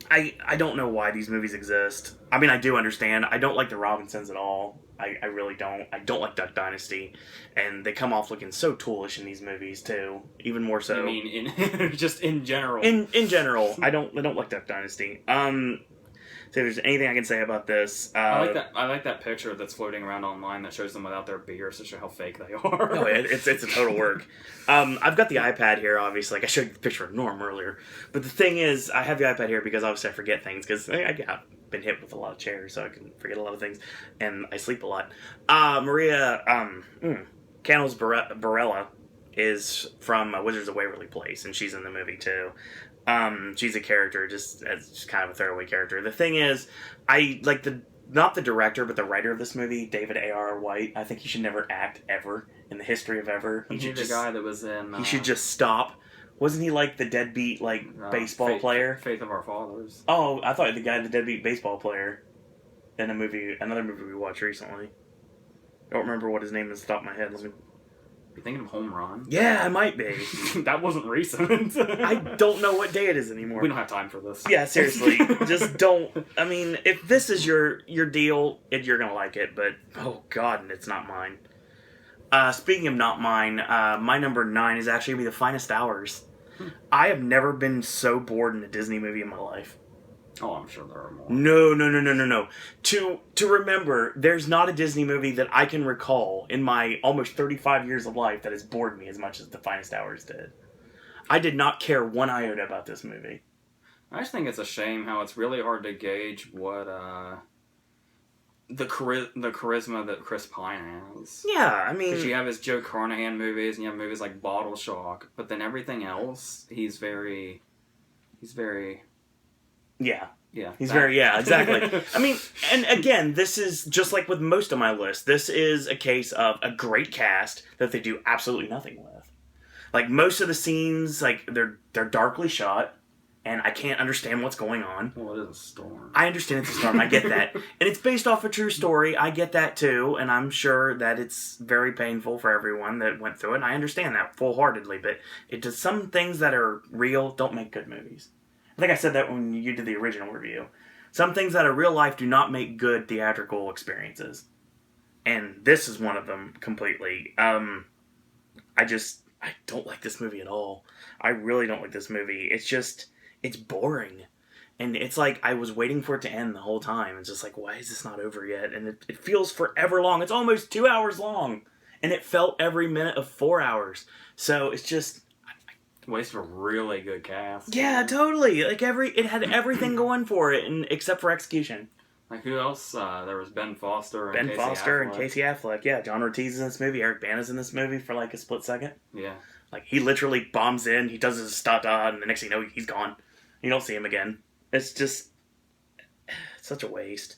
I don't know why these movies exist. I mean, I do understand. I don't like the Robinsons at all. I really don't. I don't like Duck Dynasty. And they come off looking so toolish in these movies, too. Even more so. I mean, just in general. In general, I don't like Duck Dynasty. So if there's anything I can say about this... I like that picture that's floating around online that shows them without their beards to show how fake they are. Oh, it's a total work. I've got the iPad here, obviously. Like, I showed you the picture of Norm earlier. But the thing is, I have the iPad here because obviously I forget things. Because I've been hit with a lot of chairs, so I can forget a lot of things. And I sleep a lot. Maria Cannells Barella is from Wizards of Waverly Place, and she's in the movie, too. She's a character, just kind of a throwaway character. The thing is, I like not the director, but the writer of this movie, David A.R. White. I think he should never act ever in the history of ever. He's the guy that was in... he should just stop. Wasn't he like the deadbeat baseball player? Faith of Our Fathers. Oh, I thought the guy, the deadbeat baseball player, in another movie we watched recently. I don't remember what his name is off the top of my head. You thinking of Home Run? Yeah, I might be. That wasn't recent. I don't know what day it is anymore. We don't have time for this. Yeah, seriously. Just don't... I mean, if this is your deal, you're going to like it, but... Oh, God, it's not mine. Speaking of not mine, my number 9 is actually going to be The Finest Hours. I have never been so bored in a Disney movie in my life. Oh, I'm sure there are more. No. To remember, there's not a Disney movie that I can recall in my almost 35 years of life that has bored me as much as The Finest Hours did. I did not care one iota about this movie. I just think it's a shame how it's really hard to gauge what the charisma that Chris Pine has. Yeah, I mean... Because you have his Joe Carnahan movies, and you have movies like Bottle Shock, but then everything else, he's very... Yeah. Yeah. Exactly. I mean, and again, this is just like with most of my list. This is a case of a great cast that they do absolutely nothing with. Like, most of the scenes, like, they're darkly shot, and I can't understand what's going on. Well, it is a storm. I understand it's a storm. I get that. And it's based off a true story. I get that, too, and I'm sure that it's very painful for everyone that went through it, and I understand that full-heartedly, but it does some things that are real don't make good movies. I think I said that when you did the original review. Some things that are real life do not make good theatrical experiences. And this is one of them completely. I don't like this movie at all. I really don't like this movie. It's boring. And it's like I was waiting for it to end the whole time. It's just like, why is this not over yet? And it feels forever long. It's almost 2 hours long. And it felt every minute of 4 hours. So it's just... Waste of a really good cast. Yeah, totally. Like it had everything going for it, except for execution. Like who else? There was Ben Foster. And Casey Affleck. Yeah, John Ortiz is in this movie. Eric Bana's in this movie for like a split second. Yeah. Like he literally bombs in. He does his da, and the next thing you know, he's gone. You don't see him again. It's just such a waste.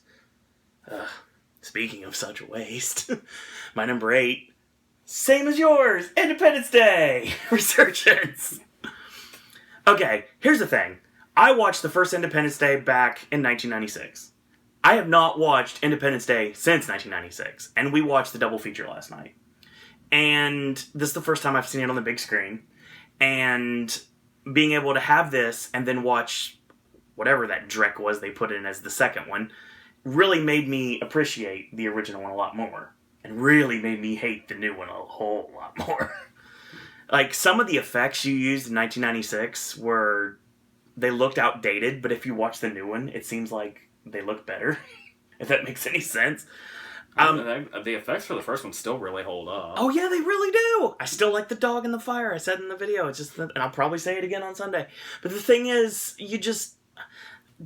Speaking of such a waste, my number 8. Same as yours! Independence Day! Resurgence! Okay, here's the thing. I watched the first Independence Day back in 1996. I have not watched Independence Day since 1996. And we watched the double feature last night. And this is the first time I've seen it on the big screen. And being able to have this and then watch whatever that dreck was they put in as the second one really made me appreciate the original one a lot more. And really made me hate the new one a whole lot more. Like, some of the effects you used in 1996 they looked outdated, but if you watch the new one, it seems like they look better. If that makes any sense. The effects for the first one still really hold up. Oh, yeah, they really do. I still like the dog in the fire. I said in the video. It's just, and I'll probably say it again on Sunday. But the thing is, you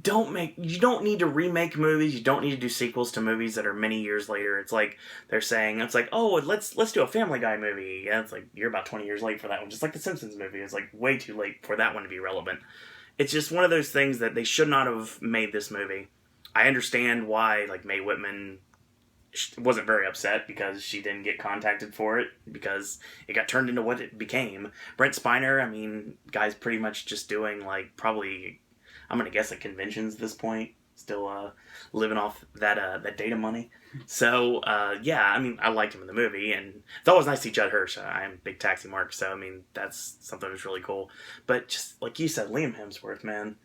don't need to remake movies. You don't need to do sequels to movies that are many years later. It's like they're saying, oh, let's do a Family Guy movie. Yeah, it's like you're about 20 years late for that one. Just like the Simpsons movie. It's like way too late for that one to be relevant. it's just one of those things that they should not have made this movie. I understand why, like, Mae Whitman wasn't very upset because she didn't get contacted for it, because it got turned into what it became. Brent Spiner, I mean, guy's pretty much just doing, like, probably, I'm gonna guess, at conventions at this point. Still living off that data money. So, yeah, I mean, I liked him in the movie, and it's always nice to see Judd Hirsch. I'm a big Taxi Mark, so, I mean, that's something that's really cool. But just, like you said, Liam Hemsworth, man.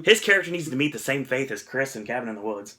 His character needs to meet the same fate as Chris in Cabin in the Woods.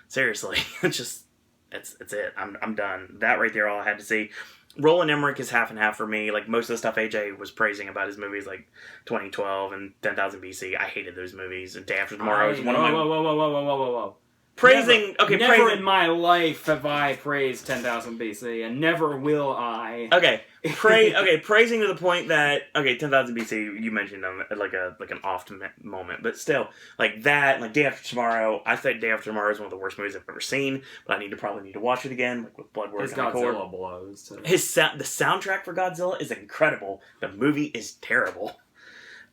Seriously. It's it. I'm done. That right there, all I had to see. Roland Emmerich is half and half for me. Like, most of the stuff AJ was praising about his movies, like 2012 and 10,000 BC, I hated those movies. And Day After Tomorrow is one of my... Whoa. Praising... Never in my life have I praised 10,000 BC, and never will I. Okay. Praising to the point that... Okay, 10,000 BC, you mentioned them like an oft moment, but still, like that, like Day After Tomorrow, I think Day After Tomorrow is one of the worst movies I've ever seen, but I probably need to watch it again, like with Blood Work His and Record. Godzilla blows, too. The soundtrack for Godzilla is incredible. The movie is terrible.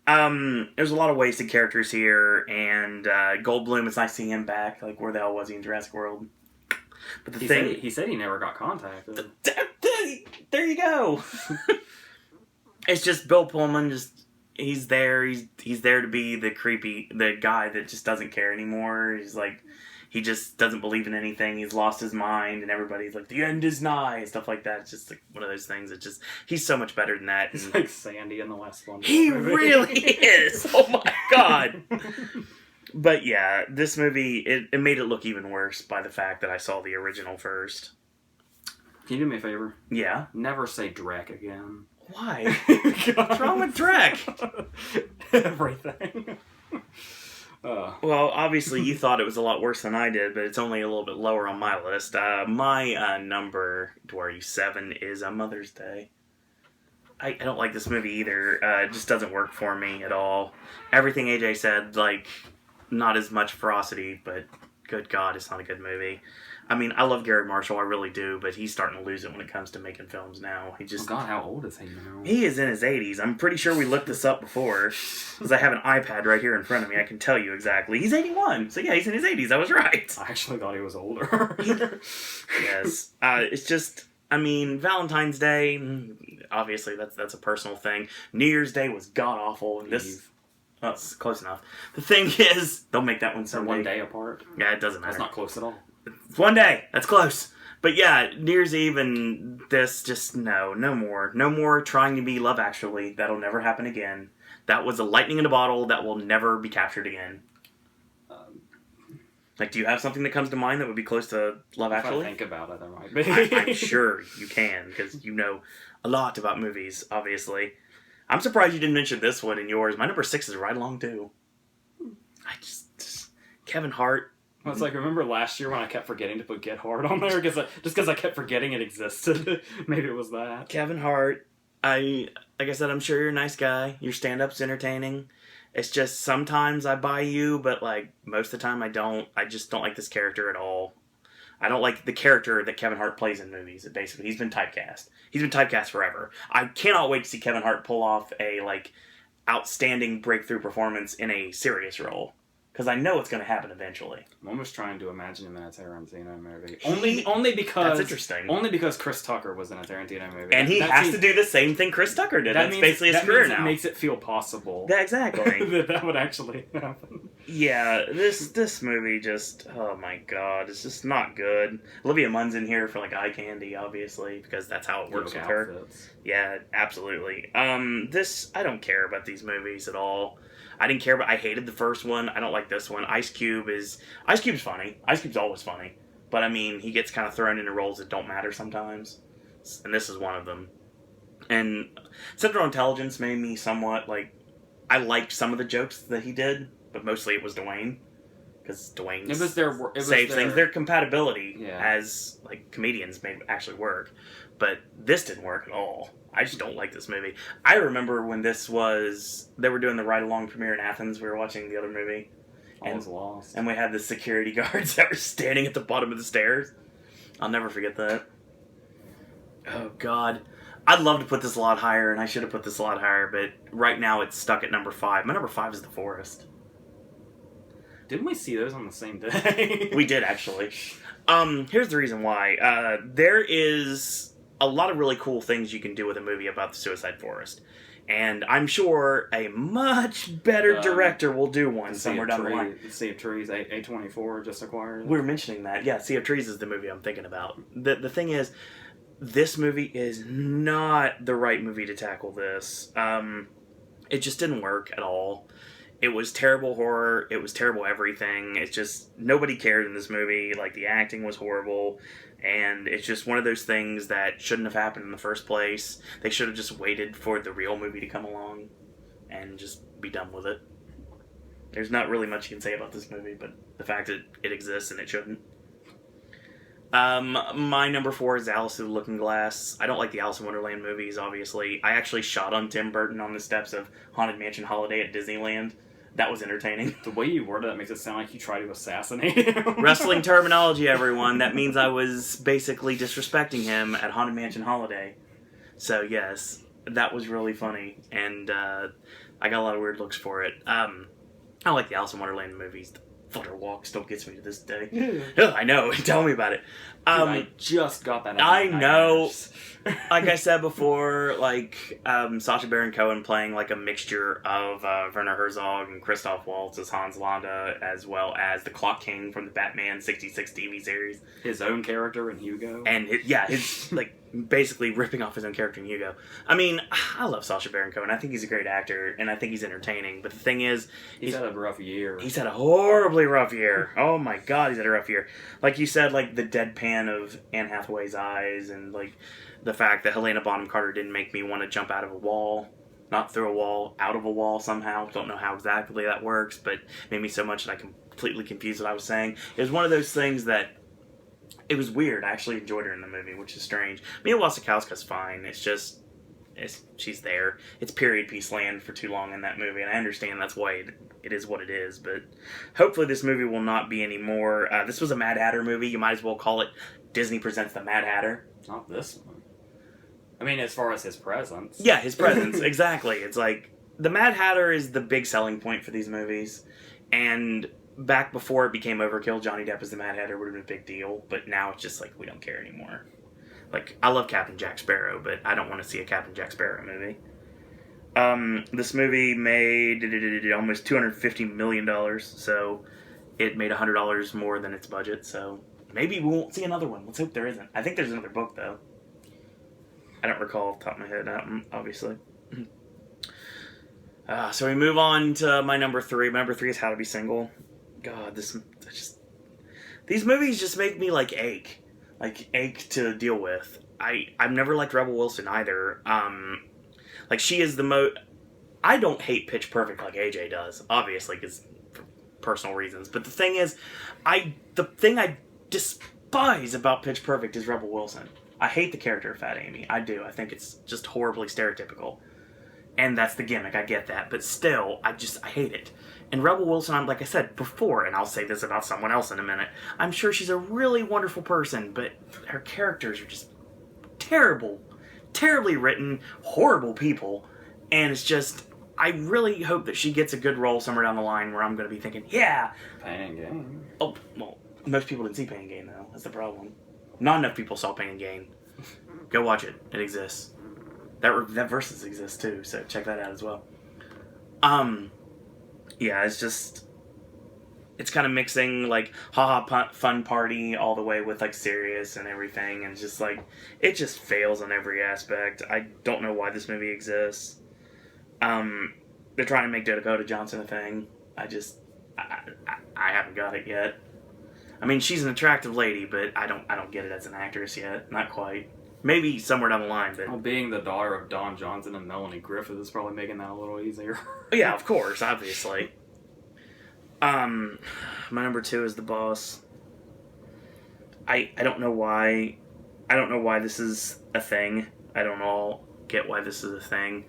There's a lot of wasted characters here, and Goldblum, it's nice seeing him back. Like, where the hell was he in Jurassic World? But he said he never got contacted. There you go. It's just Bill Pullman. He's there. He's there to be the guy that just doesn't care anymore. He's like, he just doesn't believe in anything. He's lost his mind, and everybody's like, the end is nigh, and stuff like that. It's just like one of those things. He's so much better than that. He's like Sandy in the last one. He really is. Oh my god. But yeah, this movie, it made it look even worse by the fact that I saw the original first. Can you do me a favor? Yeah? Never say Drek again. Why? What's wrong with Drek? Everything. Well, obviously you thought it was a lot worse than I did, but it's only a little bit lower on my list. My number, Dwarry 7, is A Mother's Day. I don't like this movie either. It just doesn't work for me at all. Everything AJ said, like, not as much ferocity, but good God, it's not a good movie. I mean, I love Garrett Marshall, I really do, but he's starting to lose it when it comes to making films now. Oh God, how old is he now? He is in his 80s. I'm pretty sure we looked this up before, because I have an iPad right here in front of me. I can tell you exactly. He's 81, so yeah, he's in his 80s. I was right. I actually thought he was older. Yes. It's just, I mean, Valentine's Day, obviously that's a personal thing. New Year's Day was god-awful, and this... Oh, it's close enough. The thing is, don't make that one They're 1 day apart. Yeah, it doesn't matter. That's not close at all. It's 1 day. That's close. But yeah, New Year's Eve and this, just no more. No more trying to be Love Actually. That'll never happen again. That was a lightning in a bottle that will never be captured again. Like, do you have something that comes to mind that would be close to Love Actually? If I think about it, there might be. I'm sure you can, because you know a lot about movies, obviously. I'm surprised you didn't mention this one in yours. My number 6 is Ride Along 2. Kevin Hart. Well, it's like, remember last year when I kept forgetting to put Get Hard on there? Just because I kept forgetting it existed. Maybe it was that. Kevin Hart. Like I said, I'm sure you're a nice guy. Your stand-up's entertaining. It's just sometimes I buy you, but like most of the time I don't. I just don't like this character at all. I don't like the character that Kevin Hart plays in movies. Basically, he's been typecast. He's been typecast forever. I cannot wait to see Kevin Hart pull off a like outstanding breakthrough performance in a serious role. Because I know it's going to happen eventually. I'm almost trying to imagine him in a Tarantino movie. Only because... That's interesting. Only because Chris Tucker was in a Tarantino movie. And he has to do the same thing Chris Tucker did. That's basically his career now. It makes it feel possible. Yeah, exactly. that would actually happen. Yeah, this movie just... Oh my god, it's just not good. Olivia Munn's in here for like eye candy, obviously, because that's how it works with her. Yeah, absolutely. I don't care about these movies at all. I didn't care, but I hated the first one. I don't like this one. Ice Cube's funny. Ice Cube's always funny. But, I mean, he gets kind of thrown into roles that don't matter sometimes. And this is one of them. And Central Intelligence made me somewhat, like... I liked some of the jokes that he did, but mostly it was Dwayne. Because Dwayne saves things. Their compatibility as, like, comedians made actually work. But this didn't work at all. I just don't like this movie. I remember when they were doing the Ride Along premiere in Athens. We were watching the other movie. I was lost. And we had the security guards that were standing at the bottom of the stairs. I'll never forget that. Oh, God. I'd love to put this a lot higher, and I should have put this a lot higher, but right now it's stuck at number 5. My number 5 is The Forest. Didn't we see those on the same day? We did, actually. Here's the reason why. There is a lot of really cool things you can do with a movie about the Suicide Forest. And I'm sure a much better director will do one somewhere down the line. Sea of Trees, A24 just acquired. We were mentioning that. Yeah, Sea of Trees is the movie I'm thinking about. The thing is, this movie is not the right movie to tackle this. It just didn't work at all. It was terrible horror. It was terrible everything. It's just, nobody cared in this movie. Like, the acting was horrible. And it's just one of those things that shouldn't have happened in the first place. They should have just waited for the real movie to come along and just be done with it. There's not really much you can say about this movie, but the fact that it exists and it shouldn't. My number 4 is Alice Through the Looking Glass. I don't like the Alice in Wonderland movies, obviously. I actually shot on Tim Burton on the steps of Haunted Mansion Holiday at Disneyland. That was entertaining. The way you worded that makes it sound like you tried to assassinate him. Wrestling terminology, everyone. That means I was basically disrespecting him at Haunted Mansion Holiday. So, yes, that was really funny. And I got a lot of weird looks for it. I like the Alice in Wonderland movies. The Flutter Walk still gets me to this day. Ugh, I know. Tell me about it. Dude, I just got that. I know. Like I said before, like Sacha Baron Cohen playing like a mixture of Werner Herzog and Christoph Waltz as Hans Landa, as well as the Clock King from the Batman '66 TV series. His own character in Hugo. And his like basically ripping off his own character in Hugo. I mean, I love Sacha Baron Cohen. I think he's a great actor, and I think he's entertaining. But the thing is, he's had a rough year. He's had a horribly rough year. Oh my God, he's had a rough year. Like you said, like the deadpan of Anne Hathaway's eyes, and like the fact that Helena Bonham Carter didn't make me want to jump out of a wall. Not through a wall, out of a wall somehow. Don't know how exactly that works, but made me so much that I completely confused what I was saying. It was one of those things that it was weird. I actually enjoyed her in the movie, which is strange. Mia Wasikowska's fine. It's just, she's there. It's period piece land for too long in that movie, and I understand that's why it is what it is, but hopefully this movie will not be any more. This was a Mad Hatter movie. You might as well call it Disney Presents the Mad Hatter. Not this one. I mean, as far as his presence. Yeah, his presence, exactly. It's like, the Mad Hatter is the big selling point for these movies, and back before it became overkill, Johnny Depp as the Mad Hatter would have been a big deal, but now it's just like, we don't care anymore. Like, I love Captain Jack Sparrow, but I don't want to see a Captain Jack Sparrow movie. This movie made almost $250 million, so it made $100 more than its budget, so maybe we won't see another one. Let's hope there isn't. I think there's another book, though. I don't recall off the top of my head, obviously. So we move on to my number 3. My number 3 is How to Be Single. God, these movies just make me ache to deal with. I've never liked Rebel Wilson either. She is the most. I don't hate Pitch Perfect like AJ does, obviously, because for personal reasons. But the thing is, the thing I despise about Pitch Perfect is Rebel Wilson. I hate the character of Fat Amy. I do. I think it's just horribly stereotypical. And that's the gimmick, I get that. But still, I hate it. And Rebel Wilson, like I said before, and I'll say this about someone else in a minute, I'm sure she's a really wonderful person, but her characters are just terrible. Terribly written, horrible people. And it's just, I really hope that she gets a good role somewhere down the line where I'm going to be thinking, yeah! Pain and Gain. Oh, well, most people didn't see Pain and Gain, though. That's the problem. Not enough people saw Pain and Gain. Go watch it. It exists. That Versus exists too, so check that out as well. Yeah, it's kind of mixing fun party all the way with serious and everything, and just it just fails on every aspect. I don't know why this movie exists. They're trying to make Dakota Johnson a thing. I haven't got it yet. I mean, she's an attractive lady, but I don't get it as an actress yet. Not quite. Maybe somewhere down the line, but... Well, being the daughter of Don Johnson and Melanie Griffith is probably making that a little easier. Yeah, of course, obviously. My number 2 is The Boss. I don't know why... I don't know why this is a thing. I don't get why this is a thing.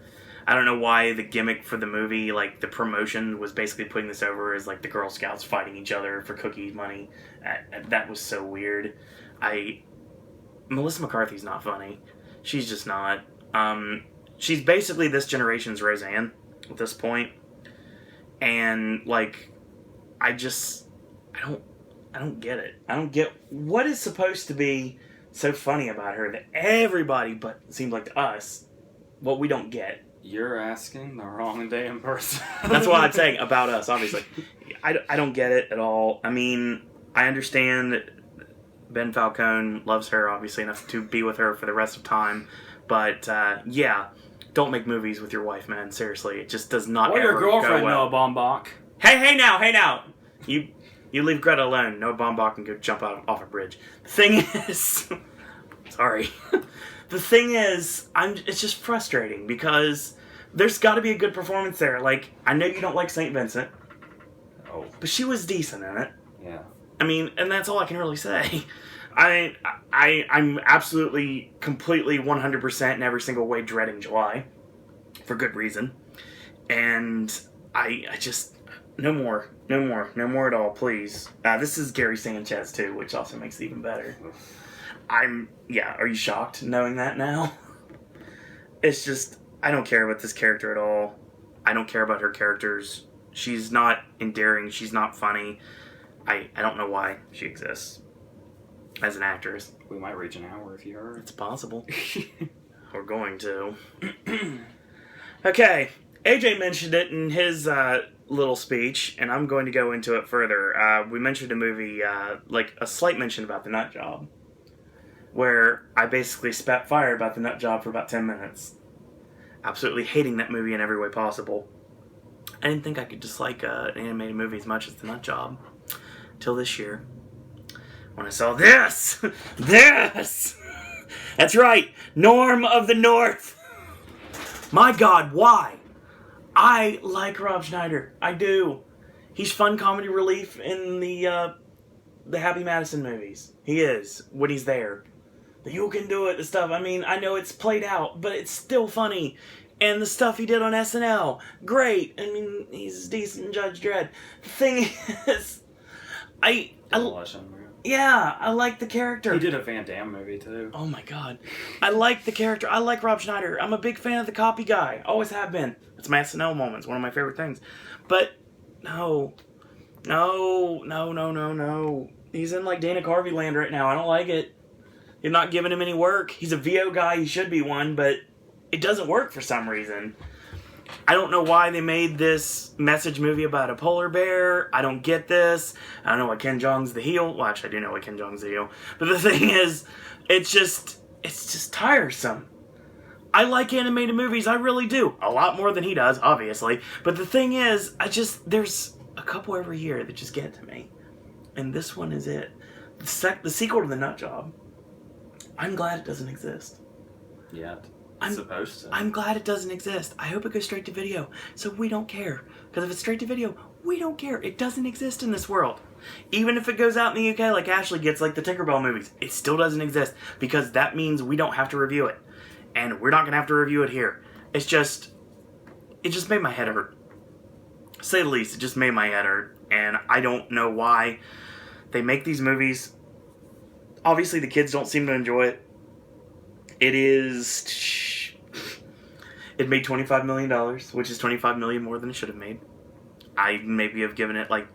I don't know why the gimmick for the movie, the promotion was basically putting this over as, the Girl Scouts fighting each other for cookie money. That was so weird. Melissa McCarthy's not funny. She's just not. She's basically this generation's Roseanne at this point. And, like, I don't get it. I don't get what is supposed to be so funny about her that everybody, but it seems like to us, what we don't get. You're asking the wrong damn person. That's what I'm saying about us, obviously. I don't get it at all. I mean, I understand that Ben Falcone loves her, obviously, enough to be with her for the rest of time. But, yeah, don't make movies with your wife, man. Seriously, it just does not or ever your girlfriend, go well. Noah Baumbach. Hey now! You leave Greta alone. Noah Baumbach can go jump off a bridge. The thing is... sorry. The thing is, it's just frustrating because there's got to be a good performance there. Like, I know you don't like St. Vincent. Oh. But she was decent in it. Yeah. I mean, and that's all I can really say. I'm absolutely, completely, 100% in every single way dreading July. For good reason. And I just... No more at all, please. This is Gary Sanchez, too, which also makes it even better. Are you shocked knowing that now? It's just, I don't care about this character at all. I don't care about her characters. She's not endearing, she's not funny. I don't know why she exists as an actress. We might reach an hour if you heard. It's possible. We're going to. Okay, AJ mentioned it in his little speech, and I'm going to go into it further. We mentioned a movie, like a slight mention about the nut job, where I basically spat fire about the nut job for about 10 minutes. Absolutely hating that movie in every way possible. I didn't think I could dislike an animated movie as much as the nut job. Till this year. When I saw this! This! That's right! Norm of the North! My God, why? I like Rob Schneider. I do. He's fun comedy relief in the Happy Madison movies. He is, when he's there. The You Can Do It, the stuff. I mean, I know it's played out, but it's still funny. And the stuff he did on SNL, great. I mean, he's decent in Judge Dredd. The thing is, I like the character. He did a Van Damme movie, too. Oh my God. I like the character. I like Rob Schneider. I'm a big fan of the copy guy. Always have been. It's my SNL moments. One of my favorite things. But, no. He's in, like, Dana Carvey land right now. I don't like it. You're not giving him any work. He's a VO guy. He should be one, but it doesn't work for some reason. I don't know why they made this message movie about a polar bear. I don't get this. I don't know why Ken Jeong's the heel. Well, actually, I do know why Ken Jeong's the heel. But the thing is, it's just tiresome. I like animated movies. I really do. A lot more than he does, obviously. But the thing is, there's a couple every year that just get to me. And this one is it. The sequel to The Nut Job. I'm glad it doesn't exist. Yeah. It's supposed to. I'm glad it doesn't exist. I hope it goes straight to video, so we don't care. Because if it's straight to video, we don't care. It doesn't exist in this world. Even if it goes out in the UK like Ashley gets, like the Tinkerbell movies, it still doesn't exist. Because that means we don't have to review it. And we're not going to have to review it here. It just made my head hurt. To say the least, it just made my head hurt. And I don't know why they make these movies. Obviously, the kids don't seem to enjoy it. It made $25 million, which is $25 million more than it should have made. I maybe have given it like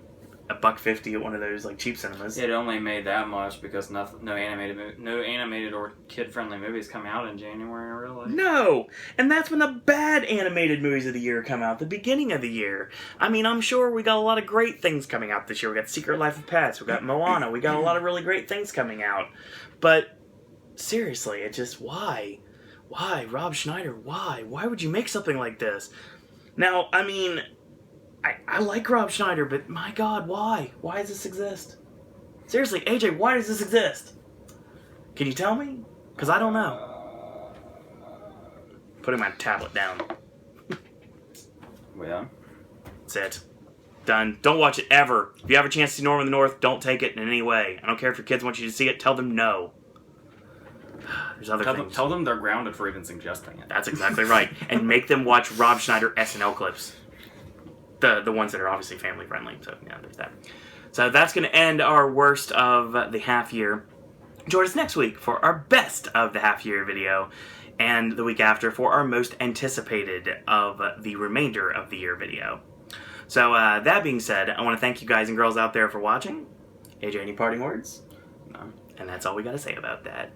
$1.50 at one of those like cheap cinemas. It only made that much because no animated or kid-friendly movies come out in January, really. No! And that's when the bad animated movies of the year come out, the beginning of the year. I mean, I'm sure we got a lot of great things coming out this year. We got Secret Life of Pets, we got Moana, we got a lot of really great things coming out. But seriously, it just, why? Why? Rob Schneider, why? Why would you make something like this? Now, I mean, I like Rob Schneider, but my God, why? Why does this exist? Seriously, AJ, why does this exist? Can you tell me? Because I don't know. Putting my tablet down. Yeah. That's it. Done. Don't watch it ever. If you have a chance to see Norm of the North, don't take it in any way. I don't care if your kids want you to see it, tell them no. There's other things. Tell them they're grounded for even suggesting it. That's exactly right. And make them watch Rob Schneider SNL clips. The ones that are obviously family friendly. So yeah, there's that. So that's going to end our worst of the half year. Join us next week for our best of the half year video. and the week after for our most anticipated of the remainder of the year video. So that being said, I want to thank you guys and girls out there for watching. AJ, any parting words? No. And that's all we got to say about that.